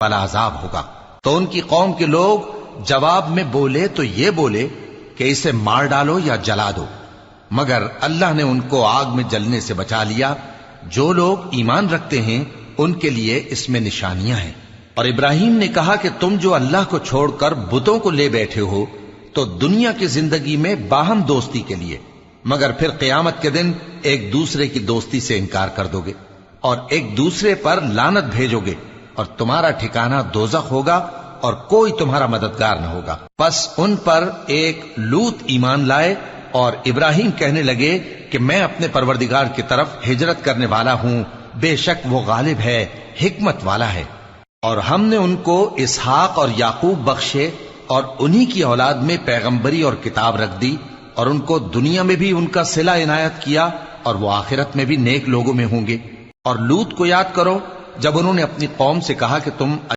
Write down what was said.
والا عذاب ہوگا۔ تو ان کی قوم کے لوگ جواب میں بولے تو یہ بولے کہ اسے مار ڈالو یا جلا دو، مگر اللہ نے ان کو آگ میں جلنے سے بچا لیا۔ جو لوگ ایمان رکھتے ہیں ان کے لیے اس میں نشانیاں ہیں۔ اور ابراہیم نے کہا کہ تم جو اللہ کو چھوڑ کر بتوں کو لے بیٹھے ہو تو دنیا کی زندگی میں باہم دوستی کے لیے، مگر پھر قیامت کے دن ایک دوسرے کی دوستی سے انکار کر دو گے اور ایک دوسرے پر لعنت بھیجو گے، اور تمہارا ٹھکانہ دوزخ ہوگا اور کوئی تمہارا مددگار نہ ہوگا۔ بس ان پر ایک لوط ایمان لائے اور ابراہیم کہنے لگے کہ میں اپنے پروردگار کی طرف ہجرت کرنے والا ہوں، بے شک وہ غالب ہے، حکمت والا ہے۔ اور ہم نے ان کو اسحاق اور یعقوب بخشے اور انہی کی اولاد میں پیغمبری اور کتاب رکھ دی، اور ان کو دنیا میں بھی ان کا صلہ عنایت کیا اور وہ آخرت میں بھی نیک لوگوں میں ہوں گے۔ اور لوط کو یاد کرو جب انہوں نے اپنی قوم سے کہا کہ تم